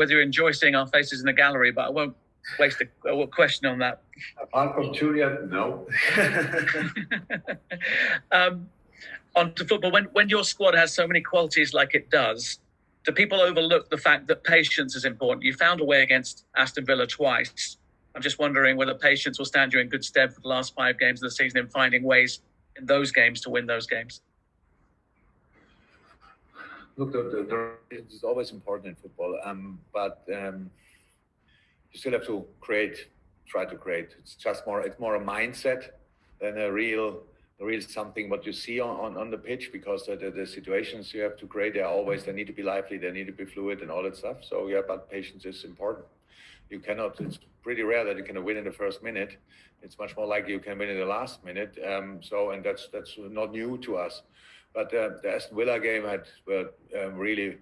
whether you enjoy seeing our faces in the gallery, but I won't waste a question on that. Apart from Julia, no. On to football, when your squad has so many qualities like it does, do people overlook the fact that patience is important? You found a way against Aston Villa twice. I'm just wondering whether patience will stand you in good stead for the last 5 games of the season in finding ways in those games to win those games. Look, it's always important in football, but you still have to try to create. It's more a mindset than a real something what you see on the pitch, because the situations you have to create, they need to be lively, they need to be fluid and all that stuff. So yeah, but patience is important. It's pretty rare that you can win in the first minute. It's much more likely you can win in the last minute. And that's not new to us. But the Aston Villa game really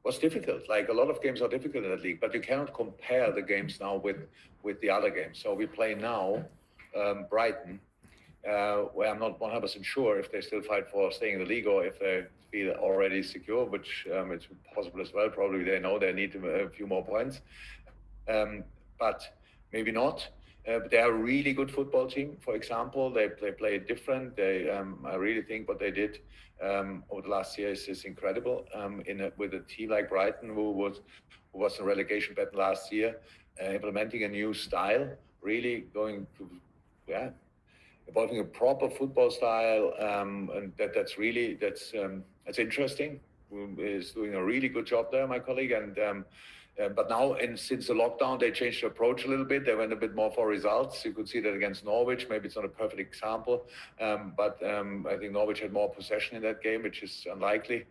was difficult. Like a lot of games are difficult in that league, but you cannot compare the games now with the other games. So we play now Brighton, where I'm not 100% sure if they still fight for staying in the league or if they feel already secure, which it's possible as well. Probably they know they need a few more points. But maybe not. But they are a really good football team. For example, they play different. I really think what they did over the last year is incredible. With a team like Brighton, who was in relegation battle last year, implementing a new style, really going to evolving a proper football style, and that's interesting. Is doing a really good job there, my colleague, and. But now, since the lockdown, they changed their approach a little bit. They went a bit more for results. You could see that against Norwich. Maybe it's not a perfect example, but I think Norwich had more possession in that game, which is unlikely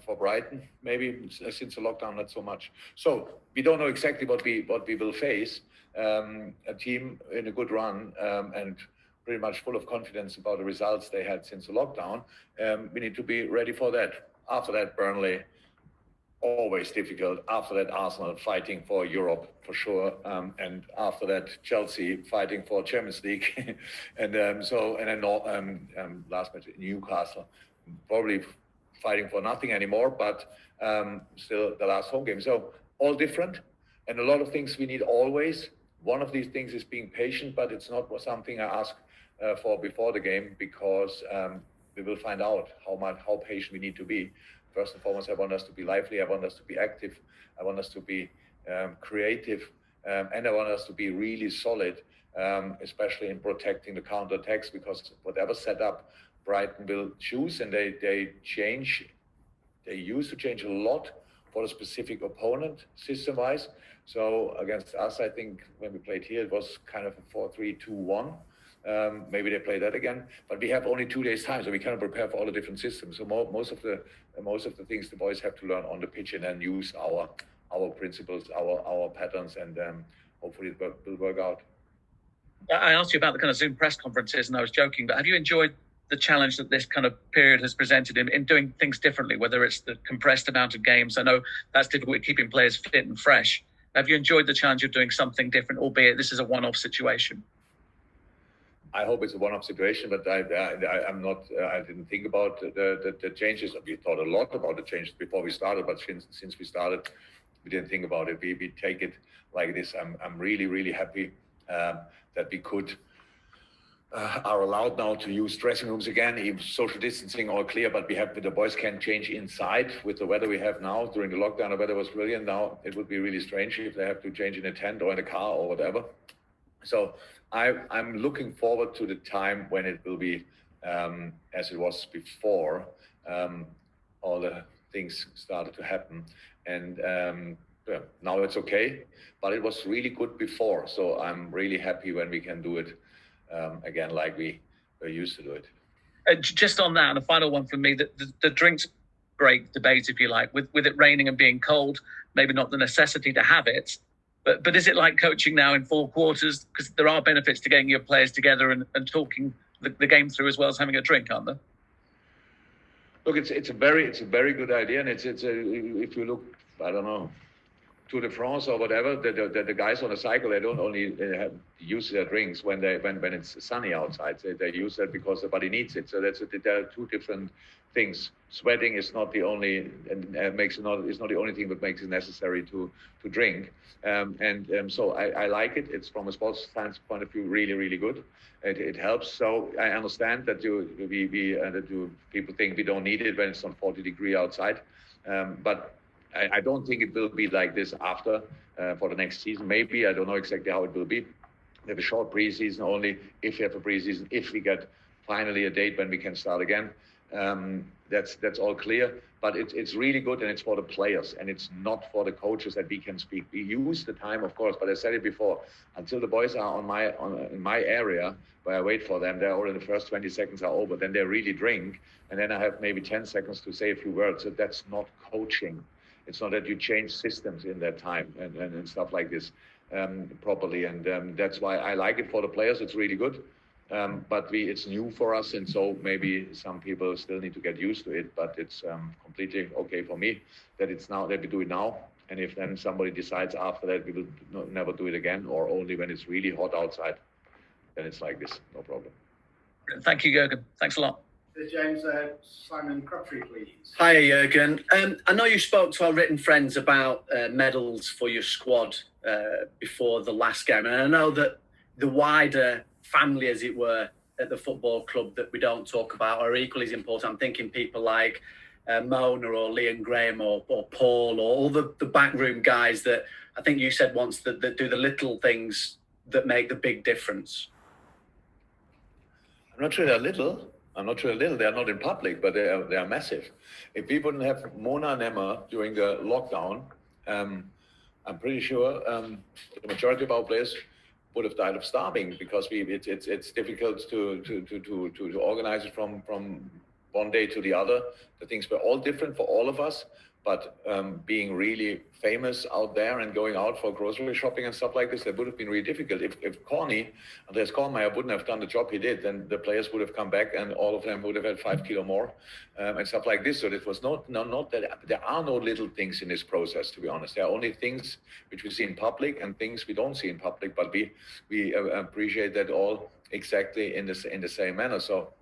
for Brighton. Maybe since the lockdown, not so much. So we don't know exactly what we will face. A team in a good run and pretty much full of confidence about the results they had since the lockdown. We need to be ready for that. After that, Burnley. Always difficult. After that, Arsenal fighting for Europe for sure, and after that, Chelsea fighting for Champions League, and then last match Newcastle, probably fighting for nothing anymore, but still the last home game. So all different, and a lot of things we need always. One of these things is being patient, but it's not something I ask for before the game, because we will find out how patient we need to be. First and foremost, I want us to be lively. I want us to be active. I want us to be creative, and I want us to be really solid, especially in protecting the counter-attacks, because whatever setup Brighton will choose, and they used to change a lot for a specific opponent system-wise. So against us, I think when we played here, it was kind of a 4-3-2-1. Maybe they play that again, but we have only 2 days time, so we cannot prepare for all the different systems. So most of the things the boys have to learn on the pitch, and then use our principles, our patterns, and hopefully it will work out. I asked you about the kind of Zoom press conferences, and I was joking, but have you enjoyed the challenge that this kind of period has presented in doing things differently, whether it's the compressed amount of games? I know that's difficult with keeping players fit and fresh. Have you enjoyed the challenge of doing something different, albeit this is a one-off situation? I hope it's a one-off situation, but I didn't think about the changes. We thought a lot about the changes before we started, but since we started, we didn't think about it. We take it like this. I'm really, really happy that we are allowed now to use dressing rooms again. Even social distancing all clear, but the boys can change inside with the weather we have now. During the lockdown, the weather was brilliant. Now it would be really strange if they have to change in a tent or in a car or whatever. So I'm looking forward to the time when it will be as it was before all the things started to happen. And now it's okay, but it was really good before. So I'm really happy when we can do it again like we were used to do it. Just on that, and a final one from me, the drinks break debate, if you like, with it raining and being cold, maybe not the necessity to have it. But is it like coaching now in 4 quarters? Because there are benefits to getting your players together and talking the game through as well as having a drink, aren't there? Look, it's a very good idea, and it's if you look, I don't know, Tour de France or whatever, the guys on a cycle, they don't only use their drinks when it's sunny outside. They use that because the body needs it. So there are 2 different things. Sweating is not the only, and is not the only thing that makes it necessary to drink. So I like it. It's from a sports science point of view really, really good. It helps. So I understand that people think we don't need it when it's on 40 degrees outside, but I don't think it will be like this after for the next season. Maybe I don't know exactly how it will be. We have a short preseason only. If we have a preseason, if we get finally a date when we can start again, that's all clear. But it's really good, and it's for the players, and it's not for the coaches that we can speak. We use the time, of course, but I said it before. Until the boys are in my area where I wait for them, they're already the first 20 seconds are over. Then they really drink, and then I have maybe 10 seconds to say a few words. So that's not coaching. It's not that you change systems in that time and stuff like this properly. And that's why I like it for the players. It's really good. But it's new for us, and so maybe some people still need to get used to it. But it's completely okay for me that we do it now. And if then somebody decides after that we will never do it again, or only when it's really hot outside, then it's like this, no problem. Thank you, Jurgen. Thanks a lot. James, Simon Crabtree, please. Hi, Jurgen. I know you spoke to our written friends about medals for your squad before the last game, and I know that the wider family, as it were, at the football club that we don't talk about are equally as important. I'm thinking people like Mona or Liam Graham or Paul or all the backroom guys that I think you said once that do the little things that make the big difference. I'm not sure they're little. They are not in public, but they are massive. If we wouldn't have Mona and Emma during the lockdown, I'm pretty sure the majority of our players would have died of starving, because it's difficult to organize it from one day to the other. The things were all different for all of us, but being really famous out there and going out for grocery shopping and stuff like this, that would have been really difficult. If Andreas Kornmeier wouldn't have done the job he did, then the players would have come back and all of them would have had 5 kilo more and stuff like this. So it was not that there are no little things in this process, to be honest. There are only things which we see in public and things we don't see in public, but we appreciate that all exactly in the same manner. So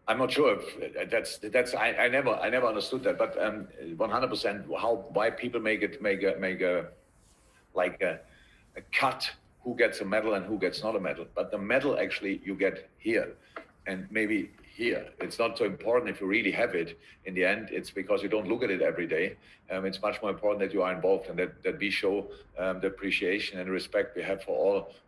I'm not sure if that's I never understood that, but 100% why people make a cut who gets a medal and who gets not a medal. But the medal actually you get here and maybe here. It's not so important if you really have it in the end. It's because you don't look at it every day. It's much more important that you are involved and that we show the appreciation and respect we have for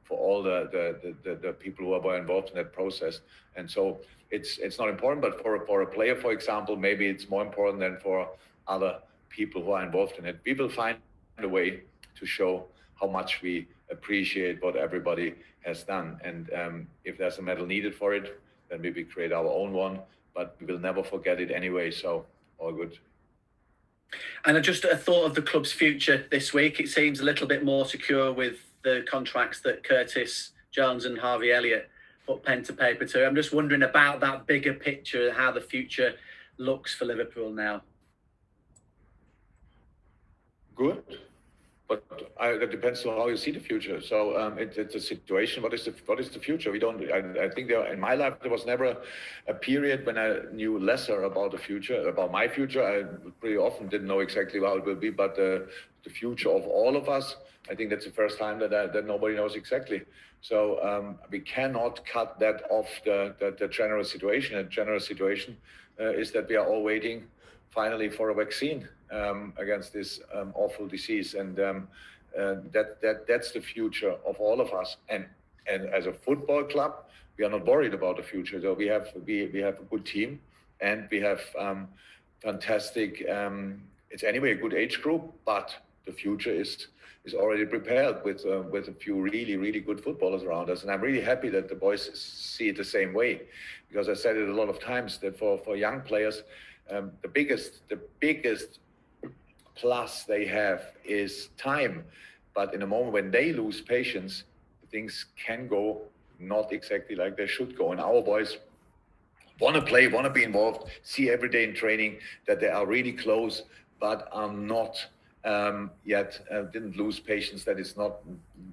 all the people who are involved in that process. And so it's not important, but for a player, for example, maybe it's more important than for other people who are involved in it. We will find a way to show how much we appreciate what everybody has done. And if there's a medal needed for it, then we will create our own one, but we will never forget it anyway. So all good. And just a thought of the club's future this week. It seems a little bit more secure with the contracts that Curtis Jones and Harvey Elliott put pen to paper to. I'm just wondering about that bigger picture, how the future looks for Liverpool now. Good, but that depends on how you see the future. So it's a situation. What is the future? We don't. I think in my life there was never a period when I knew lesser about the future, about my future. I pretty often didn't know exactly how it will be, but the future of all of us, I think that's the first time that nobody knows exactly. So we cannot cut that off the general situation. The general situation is that we are all waiting finally for a vaccine against this awful disease, and that's the future of all of us. And as a football club, we are not worried about the future. So we have a good team, and we have fantastic. It's anyway a good age group, but the future is already prepared with a few really good footballers around us. And I'm really happy that the boys see it the same way, because I said it a lot of times that for young players, the biggest plus they have is time. But in a moment when they lose patience, things can go not exactly like they should go. And our boys want to play, want to be involved, see every day in training that they are really close, but are not yet didn't lose patience that it's not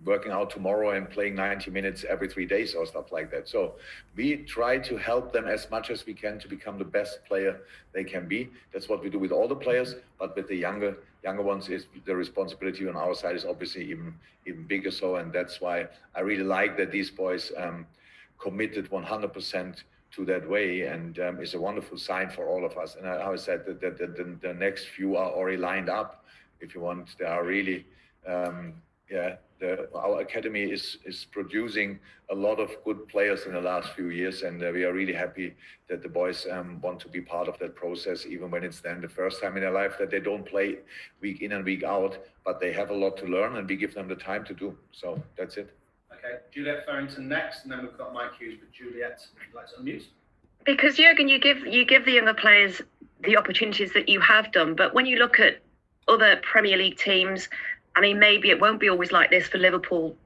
working out tomorrow and playing 90 minutes every 3 days or stuff like that. So we try to help them as much as we can to become the best player they can be. That's what we do with all the players, but with the younger ones, is the responsibility on our side is obviously even bigger. So, and that's why I really like that these boys committed 100% to that way, and it's a wonderful sign for all of us. And I said that the next few are already lined up. If you want, they are really, our academy is producing a lot of good players in the last few years, and we are really happy that the boys want to be part of that process, even when it's then the first time in their life that they don't play week in and week out, but they have a lot to learn, and we give them the time to do. So that's it. Okay, Juliet Farrington next, and then we've got Mike Hughes, but Juliet, would you like to unmute? Because Jurgen, you give the younger players the opportunities that you have done, but when you look at other Premier League teams, I mean, maybe it won't be always like this for Liverpool.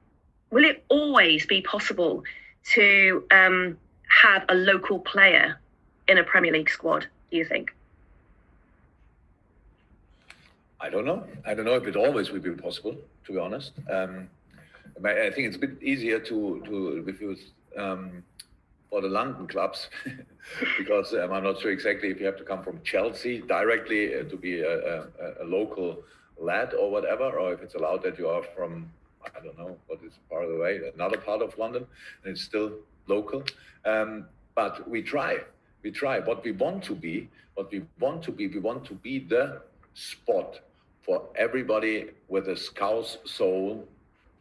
Will it always be possible to have a local player in a Premier League squad, do you think? I don't know. I don't know if it always will be possible, to be honest. I think it's a bit easier to for the London clubs because I'm not sure exactly if you have to come from Chelsea directly to be a local lad or whatever, or if it's allowed that you are from, I don't know what is part of the way, another part of London, and it's still local. But we try. What we want to be the spot for everybody with a Scouse soul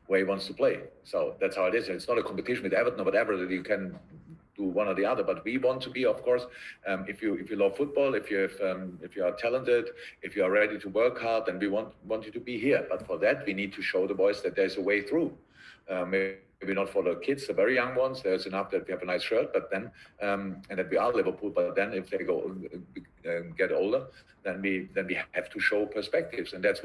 where he wants to play. So that's how it is. It's not a competition with Everton or whatever that you can do one or the other, but we want to be, of course, if you love football, if you are talented, if you are ready to work hard, then we want you to be here. But for that, we need to show the boys that there's a way through. Maybe not for the kids, the very young ones. There's enough that we have a nice shirt, but then and that we are Liverpool. But then if they go get older, then we have to show perspectives, and that's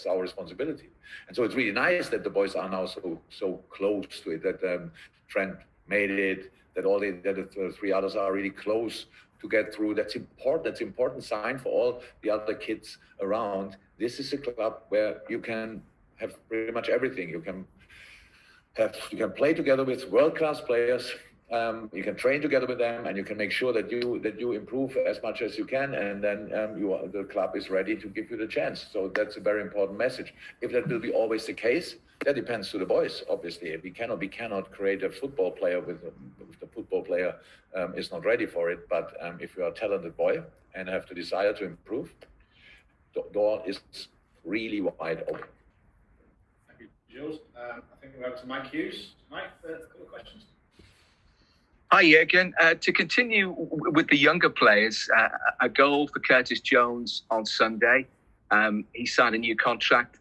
our responsibility. And so it's really nice that the boys are now so close to it. That Trent made it. That the three others are really close to get through. That's important. That's an important sign for all the other kids around. This is a club where you can have pretty much everything. You can play together with world-class players. You can train together with them, and you can make sure that you improve as much as you can, and then the club is ready to give you the chance. So that's a very important message. If that will be always the case, that depends to the boys. Obviously, we cannot create a football player if the football player is not ready for it. But if you are a talented boy and have the desire to improve, the door is really wide open. Thank you, Jules. I think we're over to Mike Hughes. Mike, a couple of questions. Hi, Jurgen. To continue with the younger players, a goal for Curtis Jones on Sunday. He signed a new contract.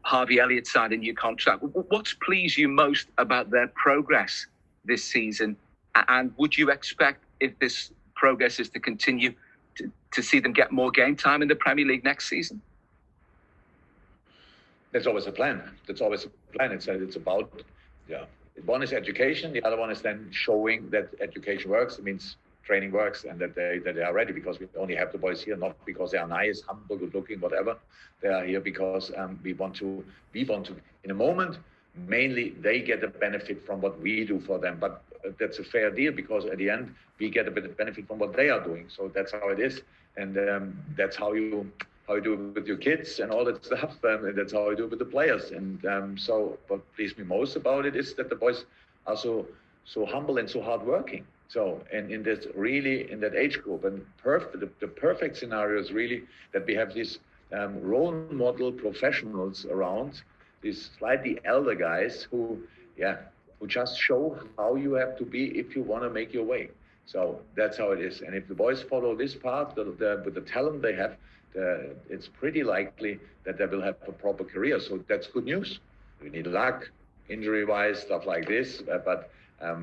Harvey Elliott signed a new contract. What's pleased you most about their progress this season? And would you expect, if this progress is to continue, to see them get more game time in the Premier League next season? That's always a plan. It's about, one is education. The other one is then showing that education works. It means training works and that they are ready, because we only have the boys here, not because they are nice, humble, good looking, whatever. They are here because we want to, in a moment, mainly they get a benefit from what we do for them. But that's a fair deal, because at the end, we get a bit of benefit from what they are doing. So that's how it is. And that's how you do it with your kids and all that stuff. And that's how I do it with the players. And so what pleased me most about it is that the boys are so humble and so hardworking. So, and in that age group, and the perfect scenario is really that we have these role model professionals around, these slightly elder guys who just show how you have to be if you want to make your way. So that's how it is. And if the boys follow this path with the talent they have, it's pretty likely that they will have a proper career. So that's good news. We need luck, injury-wise, stuff like this, but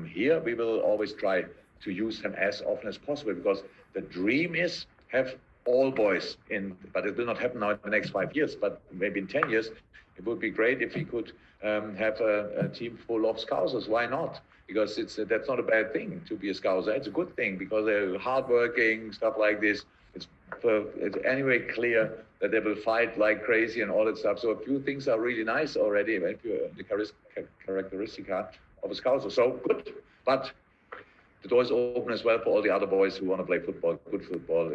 here we will always try to use them as often as possible, because the dream is have all boys in, but it will not happen now in the next 5 years, but maybe in 10 years, it would be great if we could have a team full of Scousers. Why not? Because that's not a bad thing to be a Scouser. It's a good thing, because they're hardworking, stuff like this. It's anyway clear that they will fight like crazy and all that stuff. So a few things are really nice already. If you the characteristic of a Scouser, so good. But the door is open as well for all the other boys who want to play football, good football.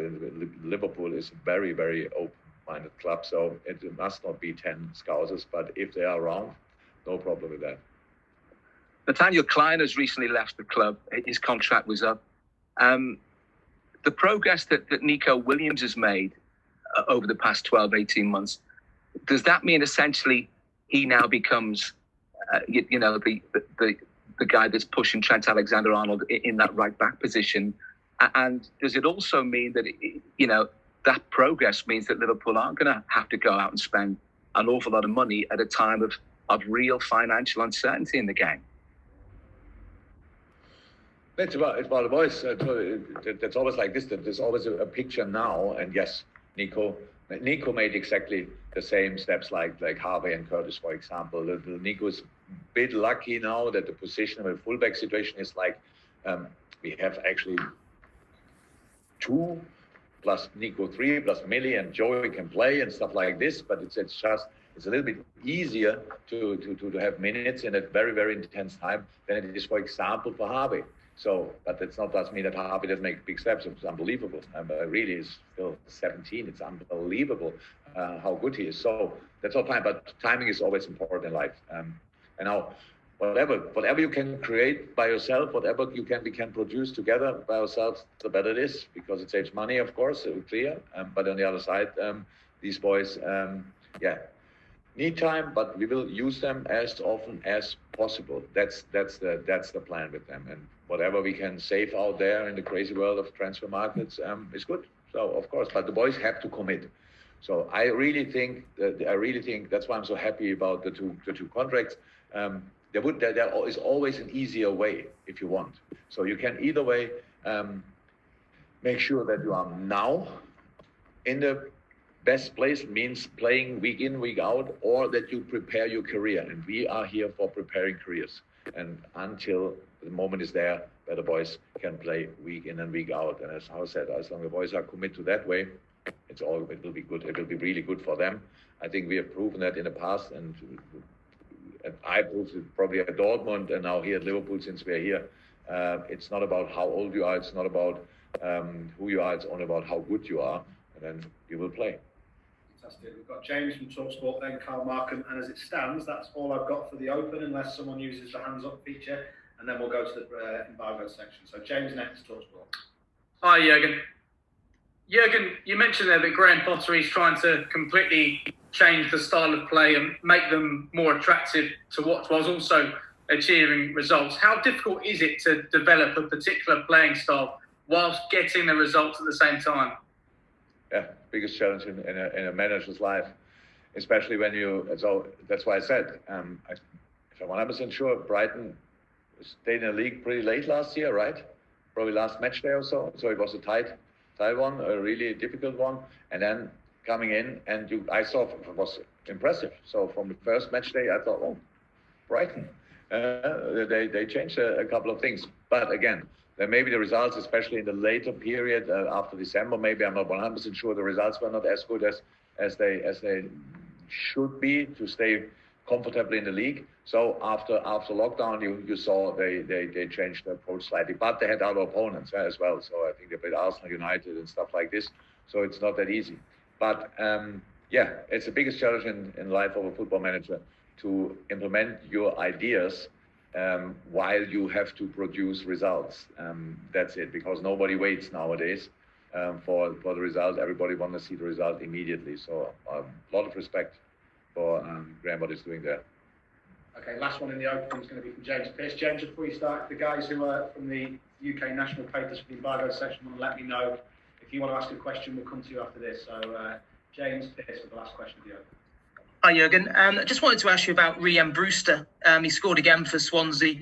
Liverpool is a very, very open-minded club, so it must not be 10 Scousers, but if they are around, no problem with that. Nathaniel Klein has recently left the club. His contract was up. The progress that Neco Williams has made over the past 12, 18 months, does that mean essentially he now becomes, the guy that's pushing Trent Alexander-Arnold in that right-back position? And does it also mean that, that progress means that Liverpool aren't going to have to go out and spend an awful lot of money at a time of real financial uncertainty in the game? It's about the boys. That's always like this. There's always a picture now. And yes, Neco made exactly the same steps like Harvey and Curtis, for example. Neco is a bit lucky now that the position of a fullback situation is like we have actually 2 plus Neco 3 plus Millie and Joey can play and stuff like this. But it's a little bit easier to have minutes in a very, very intense time than it is, for example, for Harvey. So, but that's not does mean that Harvey doesn't make big steps. It's unbelievable. Really, is still 17. It's unbelievable how good he is. So that's all fine. But timing is always important in life. And now, whatever you can create by yourself, whatever we can produce together by ourselves, the better it is, because it saves money, of course, clear. But on the other side, these boys, need time, but we will use them as often as possible. That's the plan with them. And whatever we can save out there in the crazy world of transfer markets is good. So of course, but the boys have to commit. So I really think that's why I'm so happy about the two contracts. There is always an easier way if you want. So you can either way make sure that you are now in the best place, means playing week in, week out, or that you prepare your career. And we are here for preparing careers. And until the moment is there where the boys can play week in and week out. And as I said, as long as the boys are committed to that way, it will be good. It will be really good for them. I think we have proven that in the past, and I proved it probably at Dortmund and now here at Liverpool since we're here. It's not about how old you are. It's not about who you are. It's only about how good you are. And then you will play. Fantastic. We've got James from TalkSport, then Carl Markham, and as it stands, that's all I've got for the Open, unless someone uses the hands-up feature, and then we'll go to the embargo section. So James next, TalkSport. Hi, Jurgen. Jurgen, you mentioned there that Graham Potter is trying to completely change the style of play and make them more attractive to watch, whilst also achieving results. How difficult is it to develop a particular playing style whilst getting the results at the same time? Yeah, biggest challenge in a manager's life, especially when so that's why I said, if I'm 100% sure, Brighton stayed in the league pretty late last year, right? Probably last match day or so. So it was a tight one, a really difficult one. And then coming in, and I saw it was impressive. So from the first match day, I thought, oh, Brighton. They changed a couple of things. But again, then maybe the results, especially in the later period after December, maybe I'm not 100% sure the results were not as good as they should be to stay comfortably in the league. So after lockdown, you saw they changed their approach slightly, but they had other opponents as well. So I think they played Arsenal, United, and stuff like this. So it's not that easy. But it's the biggest challenge in life of a football manager to implement your ideas while you have to produce results. That's it, because nobody waits nowadays for the result. Everybody wants to see the result immediately. So a lot of respect for Graham, what he's doing there. Okay, last one in the Open is going to be from James Pearce. James, before you start, the guys who are from the UK national papers for the embargo section want to let me know if you want to ask a question. We'll come to you after this. So James Pearce for the last question of the Open. Hi, Jurgen. I just wanted to ask you about Rhian Brewster. He scored again for Swansea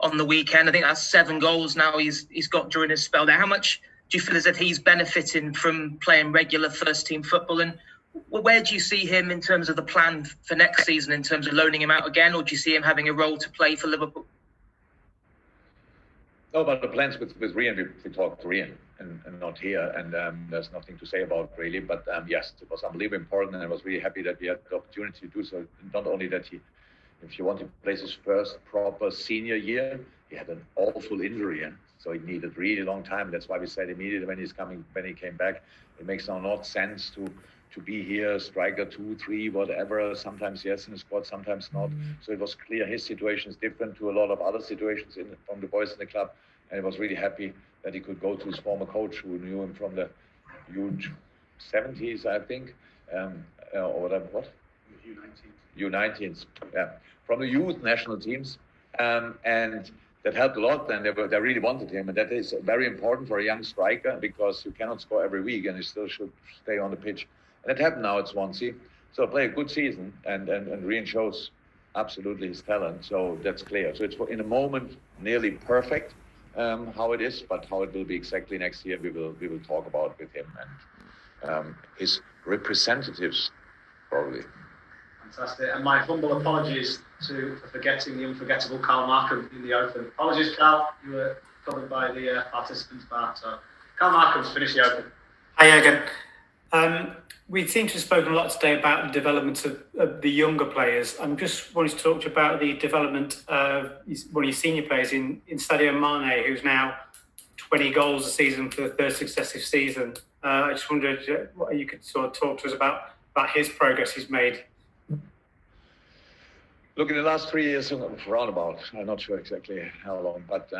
on the weekend. I think that's 7 goals now he's got during his spell there. How much do you feel as if he's benefiting from playing regular first-team football? And where do you see him in terms of the plan for next season, in terms of loaning him out again, or do you see him having a role to play for Liverpool? No, but the plans with Rian, we talked to Rian and not here, and there's nothing to say about really. But yes, it was unbelievably important, and I was really happy that we had the opportunity to do so. Not only that if you want to play his first proper senior year, he had an awful injury, and so he needed really long time. That's why we said immediately when he came back, it makes now not sense to be here, striker 2, 3, whatever. Sometimes yes in the squad, sometimes not. So it was clear his situation is different to a lot of other situations from the boys in the club, and I was really happy that he could go to his former coach who knew him from the U70s, I think, or whatever. What? U19s, yeah, from the youth national teams, and that helped a lot. And they really wanted him, and that is very important for a young striker because you cannot score every week, and you still should stay on the pitch. And it happened now at Swansea, so play a good season, and Rian shows absolutely his talent. So that's clear. So it's in a moment nearly perfect how it is, but how it will be exactly next year, we will talk about with him and his representatives probably. Fantastic. And my humble apologies for forgetting the unforgettable Carl Markham in the Open. Apologies, Carl. You were covered by the participants bar. So, Carl Markham's finished the Open. Hi, Jurgen. We seem to have spoken a lot today about the development of the younger players. I'm just wanting to talk to you about the development of one of your senior players in Sadio Mane, who's now 20 goals a season for the third successive season. I just wondered what you could sort of talk to us about his progress he's made. Look, in the last 3 years, roundabout, I'm not sure exactly how long, but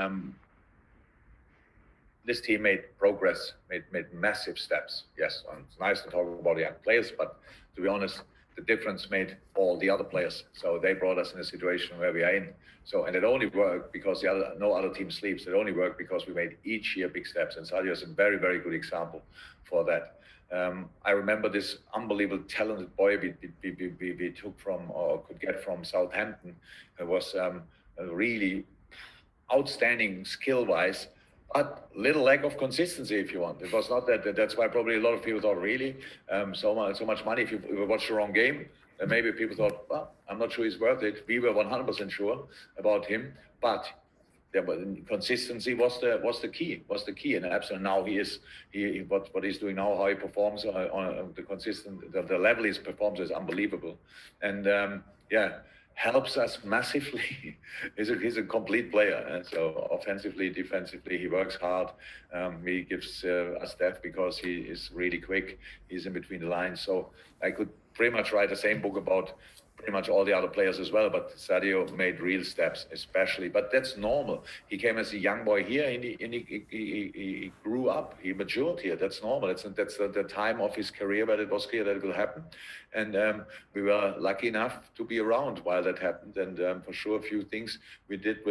this team made progress, made massive steps. Yes, and it's nice to talk about the young players, but to be honest, the difference made all the other players. So they brought us in a situation where we are in. So, and it only worked because no other team sleeps. It only worked because we made each year big steps. And Sadio is a very, very good example for that. I remember this unbelievable talented boy we took from or could get from Southampton. It was a really outstanding skill-wise, but little lack of consistency, if you want. It was not that. That's why probably a lot of people thought, really, so much money. If you watch the wrong game, then maybe people thought, well, I'm not sure he's worth it. We were 100% sure about him, but consistency was the key. And absolutely now what he's doing now, how he performs on the level he performs is unbelievable, and helps us massively. He's a complete player, and so offensively, defensively, he works hard. He gives us depth because he is really quick. He's in between the lines, so I could pretty much write the same book about pretty much all the other players as well, but Sadio made real steps, especially. But that's normal. He came as a young boy here, and he grew up. He matured here. That's normal. That's the time of his career where it was clear that it will happen. And we were lucky enough to be around while that happened. And for sure, a few things we did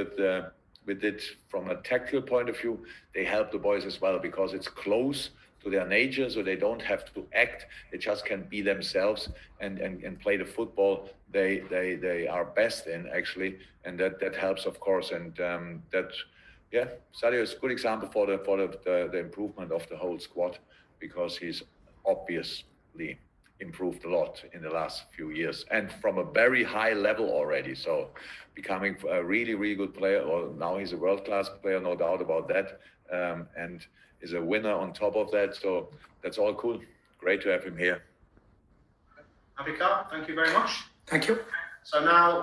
from a tactical point of view. They helped the boys as well because it's close to their nature, so they don't have to act. They just can be themselves and play the football they are best in, actually, and that helps, of course. And Sadio is a good example for the improvement of the whole squad, because he's obviously improved a lot in the last few years and from a very high level already. So becoming a really, really good player, or now he's a world-class player, no doubt about that, and is a winner on top of that. So that's all cool. Great to have him here. Happy, Carl. Thank you very much. Thank you. So now